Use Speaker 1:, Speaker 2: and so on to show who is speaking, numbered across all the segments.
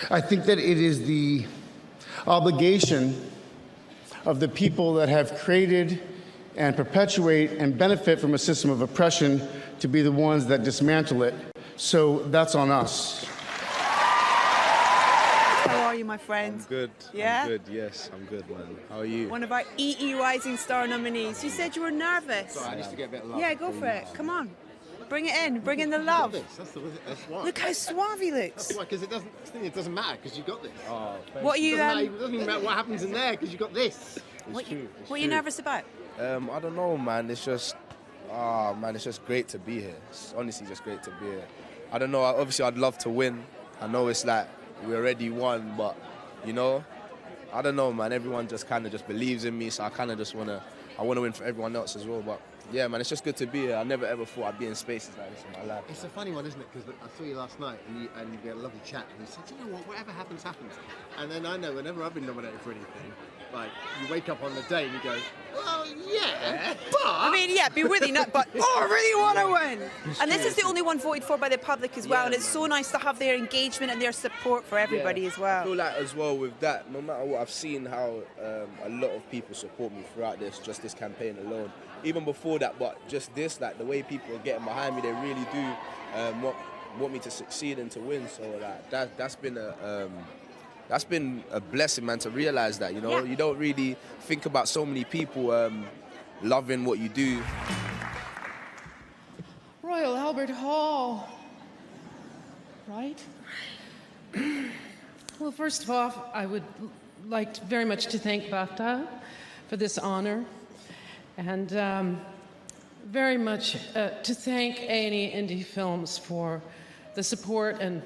Speaker 1: I think that it is the obligation of the people that have created and perpetuate and benefit from a system of oppression to be the ones that dismantle it. So that's on us.
Speaker 2: How are you, my friend?
Speaker 3: I'm good.
Speaker 2: Yeah?
Speaker 3: I'm good, yes, I'm good, man. How are you?
Speaker 2: One of our EE Rising Star nominees. You said you were nervous.
Speaker 4: Sorry, I need to get a bit of love.
Speaker 2: Yeah, go for it. Come on. Bring it in. Bring in the love.
Speaker 4: That's why.
Speaker 2: Look how suave he looks.
Speaker 4: That's why, because it doesn't matter, because you got this.
Speaker 3: Oh,
Speaker 2: What are you?
Speaker 4: It doesn't even matter what happens in there, because you got this.
Speaker 2: What are you nervous about?
Speaker 3: I don't know, man. It's just, it's just great to be here. It's honestly just great to be here. I don't know. Obviously, I'd love to win. I know it's like we already won, but you know, I don't know, man. Everyone just kind of just believes in me, so I kind of just wanna win for everyone else as well. But yeah, man, it's just good to be here. I never ever thought I'd be in spaces like this in my life.
Speaker 4: It's a funny one, isn't it? Because I saw you last night, and we had a lovely chat, and you said, you know what, whatever happens, happens. And then I know whenever I've been nominated for anything, like, you wake up on the day and you go, well, yeah, but...
Speaker 2: I mean, yeah, be really not, but I really want to win. And this is the only one voted for by the public as well, and it's so nice to have their engagement and their support for everybody as well.
Speaker 3: I feel like as well with that, no matter what, I've seen how a lot of people support me throughout this campaign alone. Even before that, but just this, like the way people are getting behind me, they really do want me to succeed and to win. So like that's been a blessing, man, to realize that, you know.
Speaker 2: Yeah.
Speaker 3: You don't really think about so many people loving what you do.
Speaker 5: Royal Albert Hall, right? Well, first of all, I would like very much to thank BAFTA for this honor, and very much to thank A&E Indie Films for the support and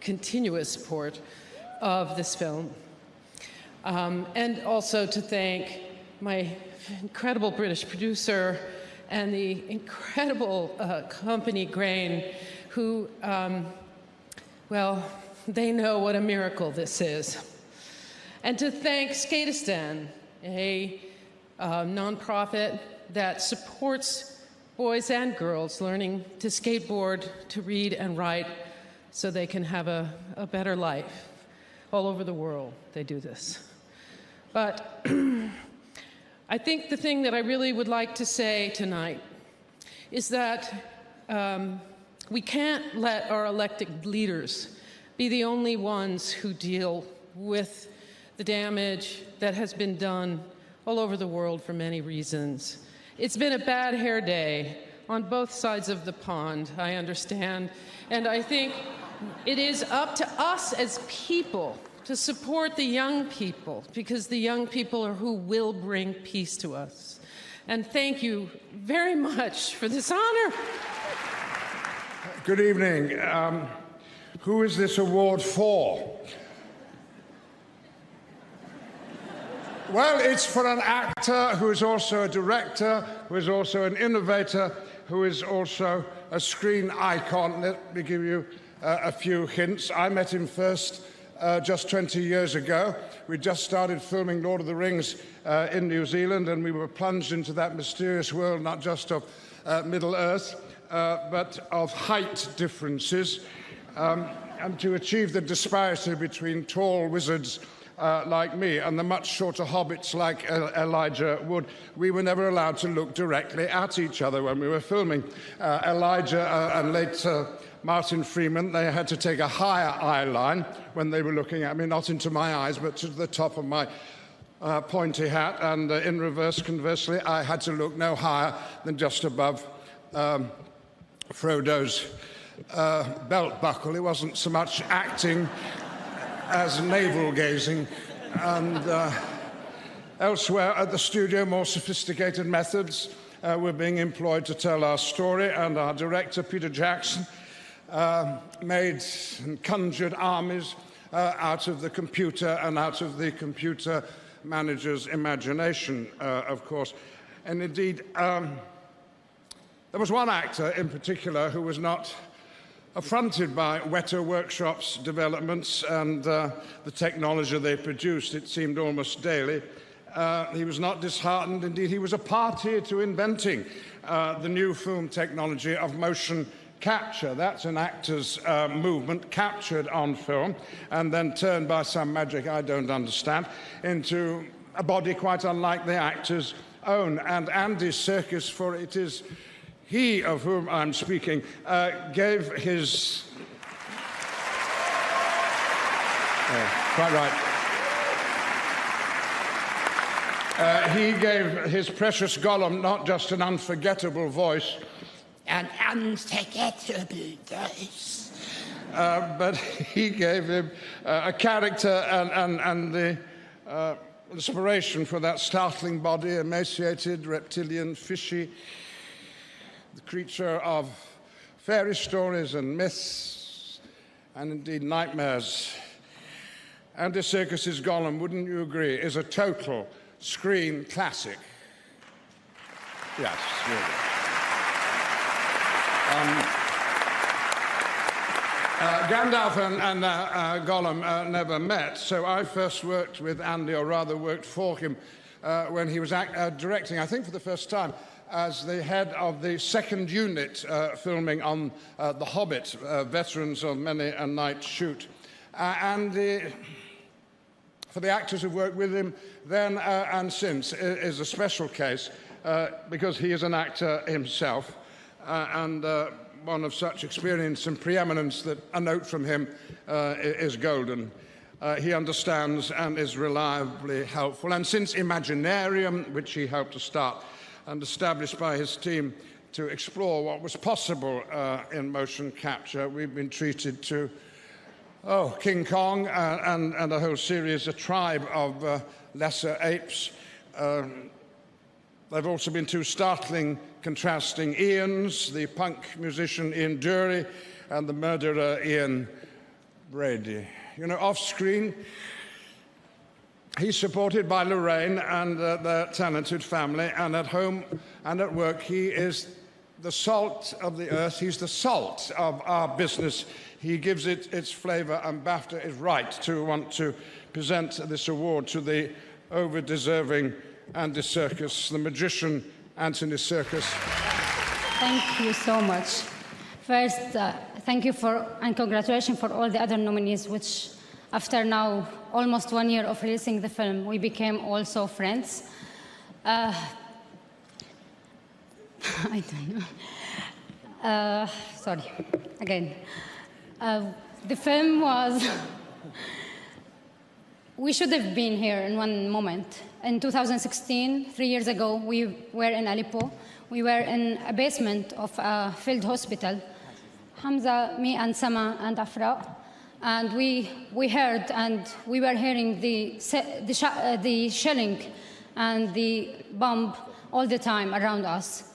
Speaker 5: continuous support of this film. And also to thank my incredible British producer and the incredible company Grain, who, well, they know what a miracle this is. And to thank Skateistan, a nonprofit that supports boys and girls learning to skateboard, to read and write, so they can have a better life. All over the world, they do this. But I think the thing that I really would like to say tonight is that we can't let our elected leaders be the only ones who deal with the damage that has been done all over the world for many reasons. It's been a bad hair day on both sides of the pond, I understand, and I think it is up to us as people to support the young people, because the young people are who will bring peace to us. And thank you very much for this honor.
Speaker 6: Good evening. Who is this award for? Well, it's for an actor who is also a director, who is also an innovator, who is also a screen icon. Let me give you a few hints. I met him first just 20 years ago. We just started filming Lord of the Rings in New Zealand, and we were plunged into that mysterious world, not just of Middle-earth, but of height differences. And to achieve the disparity between tall wizards like me and the much shorter hobbits like Elijah Wood, we were never allowed to look directly at each other when we were filming. Elijah and later Martin Freeman, they had to take a higher eye line when they were looking at me, not into my eyes, but to the top of my pointy hat. And in reverse, conversely, I had to look no higher than just above Frodo's belt buckle. It wasn't so much acting as navel-gazing. And elsewhere at the studio, more sophisticated methods were being employed to tell our story, and our director, Peter Jackson, made and conjured armies out of the computer and out of the computer manager's imagination, of course. And indeed, there was one actor in particular who was not affronted by Weta Workshop's developments and the technology they produced, it seemed almost daily. He was not disheartened. Indeed, he was a party to inventing the new film technology of motion capture. That's an actor's movement captured on film and then turned by some magic I don't understand into a body quite unlike the actor's own. And Andy Serkis, for it is he of whom I'm speaking, gave his... quite right. He gave his precious Gollum not just an unforgettable voice,
Speaker 7: an unforgettable voice,
Speaker 6: but he gave him a character and the inspiration for that startling body, emaciated, reptilian, fishy, the creature of fairy stories and myths, and indeed nightmares. Andy Serkis's Gollum, wouldn't you agree, is a total screen classic? Yes, really. Gandalf and Gollum never met, so I first worked with Andy, or rather worked for him, when he was directing, I think for the first time, as the head of the second unit filming on The Hobbit, veterans of many a night shoot. For the actors who've worked with him then and since is a special case because he is an actor himself and one of such experience and preeminence that a note from him is golden. He understands and is reliably helpful. And since Imaginarium, which he helped to start and established by his team to explore what was possible in motion capture, we've been treated to King Kong and a whole series, a tribe of lesser apes. There have also been two startling, contrasting Ians, the punk musician Ian Dury and the murderer Ian Brady. You know, off-screen, he's supported by Lorraine and their talented family, and at home and at work, he is the salt of the earth. He's the salt of our business. He gives it its flavour, and BAFTA is right to want to present this award to the over-deserving Andy Serkis, the magician Anthony Serkis.
Speaker 8: Thank you so much. First, thank you and congratulations for all the other nominees, which after now almost 1 year of releasing the film, we became also friends. I don't know. Sorry, again. The film was... We should have been here in one moment. In 2016, 3 years ago, we were in Aleppo. We were in a basement of a field hospital. Hamza, me, and Sama, and Afra. And we heard, and we were hearing the shelling and the bomb all the time around us.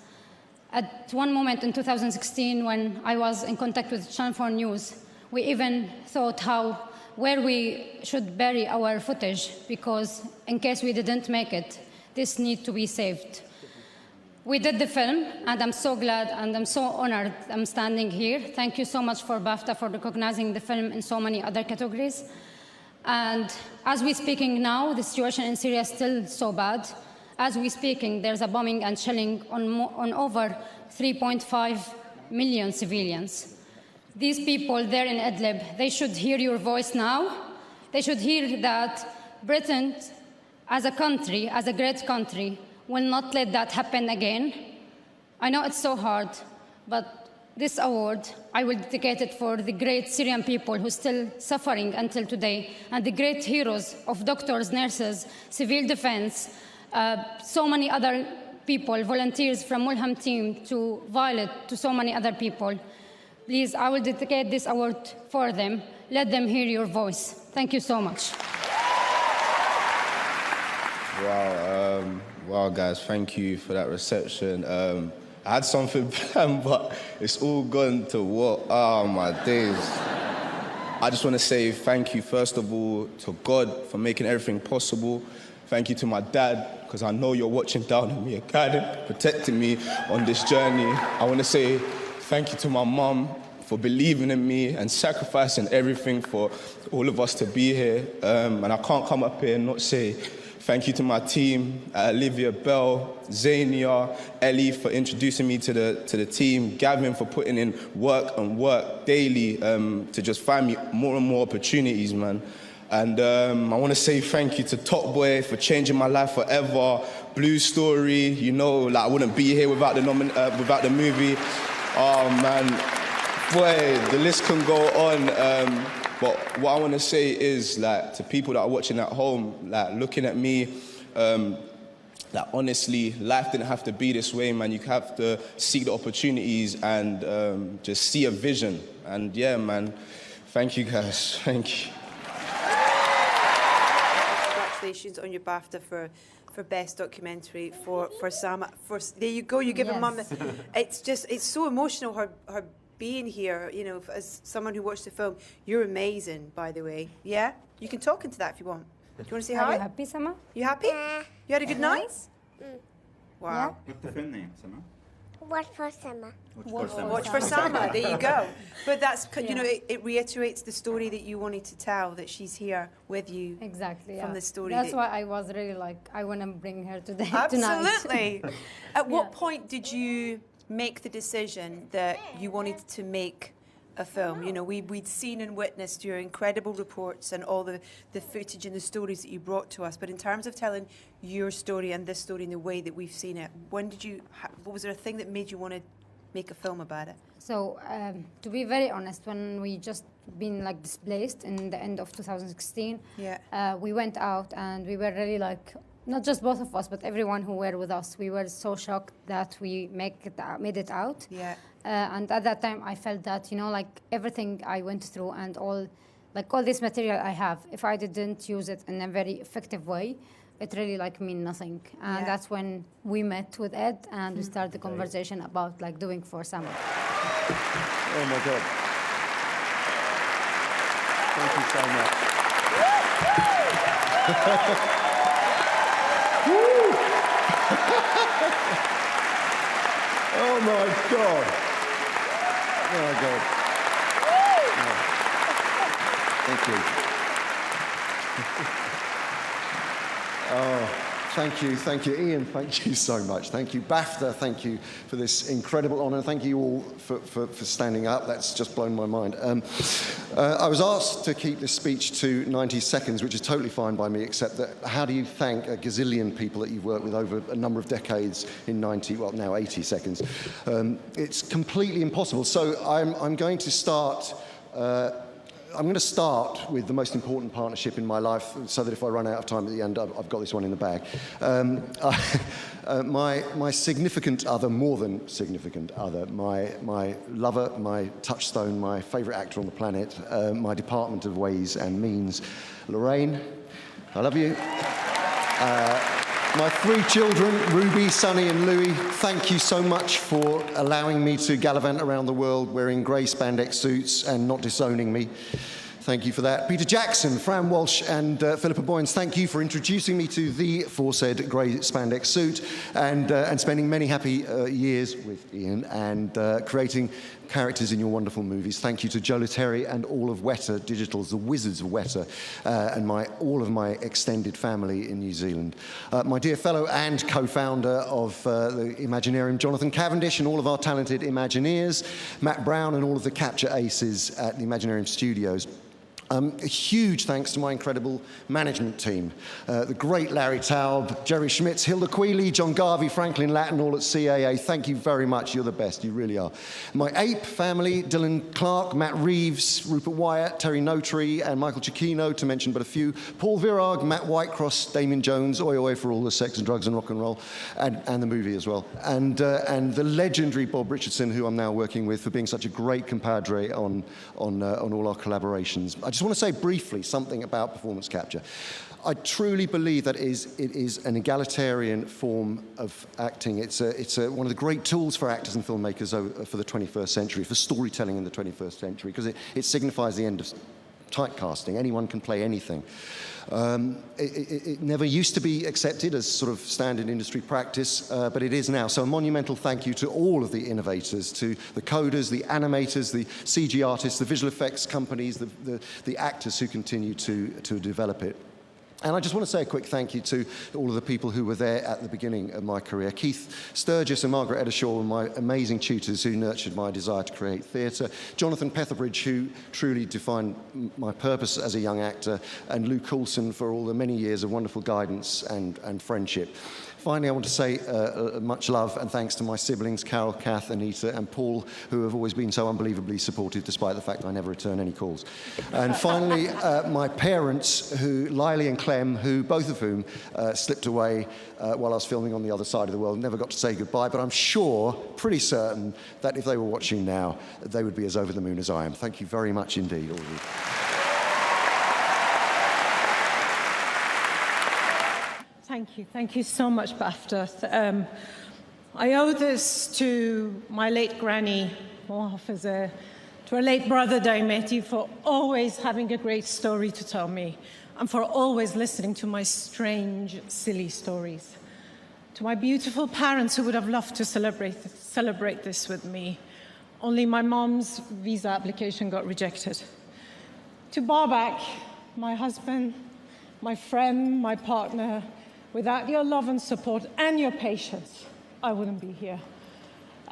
Speaker 8: At one moment in 2016, when I was in contact with Channel 4 News, we even thought where we should bury our footage, because in case we didn't make it, this needs to be saved. We did the film, and I'm so glad and I'm so honored I'm standing here. Thank you so much for BAFTA for recognizing the film in so many other categories. And as we're speaking now, the situation in Syria is still so bad. As we're speaking, there's a bombing and shelling on over 3.5 million civilians. These people there in Idlib, they should hear your voice now. They should hear that Britain, as a country, as a great country, will not let that happen again. I know it's so hard, but this award, I will dedicate it for the great Syrian people who are still suffering until today, and the great heroes of doctors, nurses, civil defense, so many other people, volunteers from Mulham team to Violet, to so many other people. Please, I will dedicate this award for them. Let them hear your voice. Thank you so much.
Speaker 3: Wow, guys, thank you for that reception. I had something planned, but it's all gone to what? Oh, my days. I just want to say thank you, first of all, to God for making everything possible. Thank you to my dad, because I know you're watching down on me and guiding, protecting me on this journey. I want to say thank you to my mum for believing in me and sacrificing everything for all of us to be here. And I can't come up here and not say Thank you to my team, Olivia Bell, Zania, Ellie for introducing me to the team, Gavin for putting in work and work daily to just find me more and more opportunities, man. And I want to say thank you to Top Boy for changing my life forever. Blue Story, you know, like I wouldn't be here without the movie. Oh man, boy, the list can go on. But what I want to say is, like, to people that are watching at home, like, looking at me, like, honestly, life didn't have to be this way, man. You have to seek the opportunities and just see a vision. And yeah, man, thank you guys. Thank you.
Speaker 2: Congratulations on your BAFTA for Best Documentary for Sama. There you go, you give her mum. It's so emotional, her being here, you know, as someone who watched the film. You're amazing, by the way. Yeah? You can talk into that if you want. Do you want to say hi?
Speaker 8: Are you happy, Sama?
Speaker 2: You happy? You had a good night? Wow.
Speaker 9: What's the film name, Sama?
Speaker 10: Watch for Sama.
Speaker 2: Watch for Sama. There you go. But that's, you know, it reiterates the story that you wanted to tell, that she's here with you.
Speaker 8: Exactly.
Speaker 2: From the story.
Speaker 8: That's why I was really like, I want to bring her today.
Speaker 2: Absolutely. At what point did you make the decision that you wanted to make a film? You know, we'd seen and witnessed your incredible reports and all the footage and the stories that you brought to us. But in terms of telling your story and this story in the way that we've seen it, when did you, was there a thing that made you want to make a film about it?
Speaker 8: So, to be very honest, when we just been like displaced in the end of 2016, we went out and we were really like, not just both of us, but everyone who were with us, we were so shocked that we made it out.
Speaker 2: Yeah.
Speaker 8: And at that time, I felt that, you know, like everything I went through and all this material I have, if I didn't use it in a very effective way, it really like mean nothing. And that's when we met with Ed and we started the conversation about like doing for Sama.
Speaker 1: Oh my God. Thank you so much. Oh my God. Oh my God. Thank you. Oh, thank you, Ian. Thank you so much. Thank you, BAFTA. Thank you for this incredible honour. Thank you all for standing up. That's just blown my mind. I was asked to keep this speech to 90 seconds, which is totally fine by me, except that how do you thank a gazillion people that you've worked with over a number of decades in 90, well, now 80 seconds? It's completely impossible. So I'm going to start... I'm going to start with the most important partnership in my life, so that if I run out of time at the end, I've got this one in the bag. My significant other, more than significant other, my lover, my touchstone, my favourite actor on the planet, my department of ways and means, Lorraine, I love you. My 3 children, Ruby, Sonny and Louie, thank you so much for allowing me to gallivant around the world wearing grey spandex suits and not disowning me. Thank you for that. Peter Jackson, Fran Walsh and Philippa Boyens, thank you for introducing me to the aforesaid grey spandex suit and spending many happy years with Ian and creating characters in your wonderful movies. Thank you to Joe Lettieri and all of Weta Digital's, the Wizards of Weta, and all of my extended family in New Zealand. My dear fellow and co-founder of the Imaginarium, Jonathan Cavendish, and all of our talented Imagineers, Matt Brown and all of the capture aces at the Imaginarium Studios. A huge thanks to my incredible management team. The great Larry Taub, Jerry Schmitz, Hilda Queeley, John Garvey, Franklin Latin, all at CAA. Thank you very much. You're the best. You really are. My ape family, Dylan Clark, Matt Reeves, Rupert Wyatt, Terry Notary, and Michael Cicchino, to mention but a few. Paul Virag, Matt Whitecross, Damien Jones, oi oi for all the sex and drugs and rock and roll, and the movie as well. And the legendary Bob Richardson, who I'm now working with, for being such a great compadre on all our collaborations. I just want to say briefly something about performance capture. I truly believe that it is an egalitarian form of acting. It's one of the great tools for actors and filmmakers for the 21st century, for storytelling in the 21st century, because it signifies the end of typecasting. Anyone can play anything. It never used to be accepted as sort of standard industry practice, but it is now. So a monumental thank you to all of the innovators, to the coders, the animators, the CG artists, the visual effects companies, the actors who continue to develop it.
Speaker 9: And I just want to say a quick thank you to all of the people who were there at the beginning of my career. Keith Sturgis and Margaret Eddershaw were my amazing tutors who nurtured my desire to create theatre. Jonathan Petherbridge, who truly defined my purpose as a young actor. And Lou Coulson for all the many years of wonderful guidance and friendship. Finally, I want to say much love and thanks to my siblings, Carol, Kath, Anita, and Paul, who have always been so unbelievably supportive, despite the fact I never return any calls. And finally, my parents, Lily and Clem, who both of whom slipped away while I was filming on the other side of the world, never got to say goodbye, but I'm sure, pretty certain, that if they were watching now, they would be as over the moon as I am. Thank you very much indeed, all of you.
Speaker 11: Thank you so much, BAFTA. I owe this to my late granny, to a late brother Daimeti, for always having a great story to tell me, and for always listening to my strange, silly stories. To my beautiful parents who would have loved to celebrate this with me, only my mom's visa application got rejected. To Babak, my husband, my friend, my partner, without your love and support and your patience, I wouldn't be here.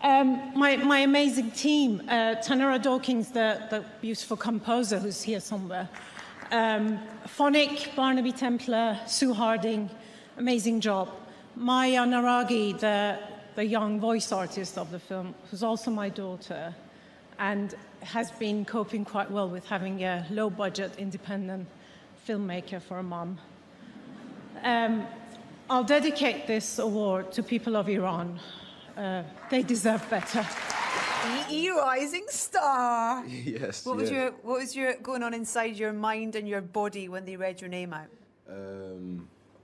Speaker 11: My amazing team, Tanara Dawkins, the beautiful composer who's here somewhere, Phonic, Barnaby Templar, Sue Harding, amazing job. Maya Naragi, the young voice artist of the film, who's also my daughter, and has been coping quite well with having a low-budget, independent filmmaker for a mom. I'll dedicate this award to people of Iran. They deserve better.
Speaker 2: EE Rising Star.
Speaker 3: Yes.
Speaker 2: What was your going on inside your mind and your body when they read your name out?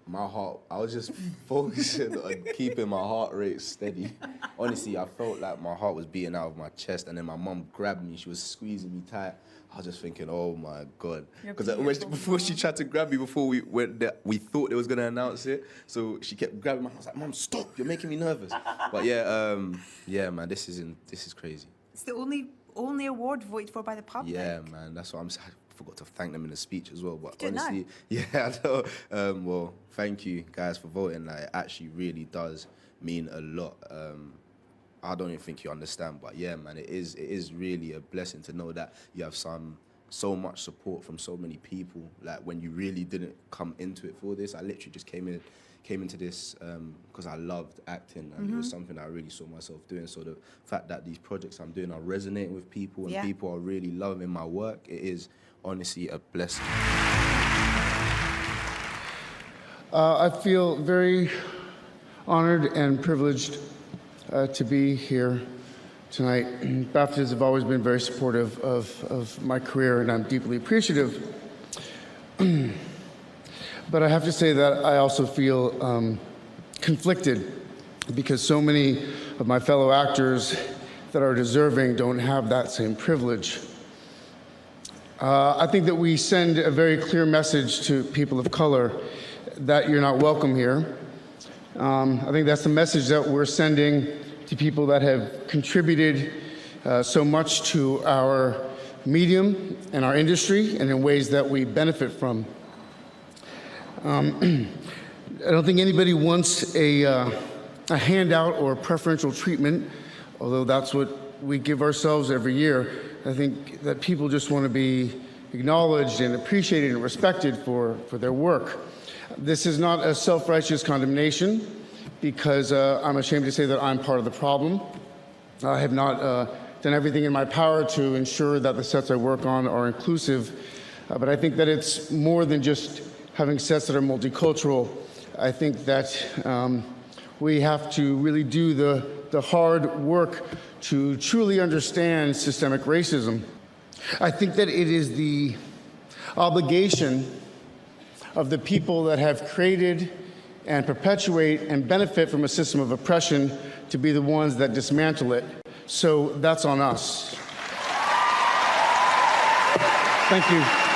Speaker 3: My heart, I was just focusing on keeping my heart rate steady. Honestly, I felt like my heart was beating out of my chest, and then my mum grabbed me. She was squeezing me tight. I was just thinking, oh my God. Because before she tried to grab me, before we went there, we thought they was going to announce it. So she kept grabbing me. I was like, Mum, stop, you're making me nervous. But yeah, man, this is crazy.
Speaker 2: It's the only award voted for by the public.
Speaker 3: Yeah, man, that's what I'm saying. I forgot to thank them in the speech as well. But
Speaker 2: honestly,
Speaker 3: yeah, I know. Well, thank you guys for voting. Like, it actually really does mean a lot. I don't even think you understand, but yeah, man, it is really a blessing to know that you have so much support from so many people. Like, when you really didn't come into it for this, I literally just came into this because I loved acting, and it was something I really saw myself doing. So the fact that these projects I'm doing are resonating with people, and people are really loving my work, it is honestly a blessing.
Speaker 1: I feel very honored and privileged to be here tonight. BAFTAs have always been very supportive of my career, and I'm deeply appreciative. But I have to say that I also feel conflicted, because so many of my fellow actors that are deserving don't have that same privilege. I think that we send a very clear message to people of color that you're not welcome here. I think that's the message that we're sending to people that have contributed so much to our medium and our industry, and in ways that we benefit from. I don't think anybody wants a handout or preferential treatment, although that's what we give ourselves every year. I think that people just want to be acknowledged and appreciated and respected for their work. This is not a self-righteous condemnation, because I'm ashamed to say that I'm part of the problem. I have not done everything in my power to ensure that the sets I work on are inclusive, but I think that it's more than just having sets that are multicultural. I think that we have to really do the hard work to truly understand systemic racism. I think that it is the obligation of the people that have created and perpetuate and benefit from a system of oppression to be the ones that dismantle it. So that's on us. Thank you.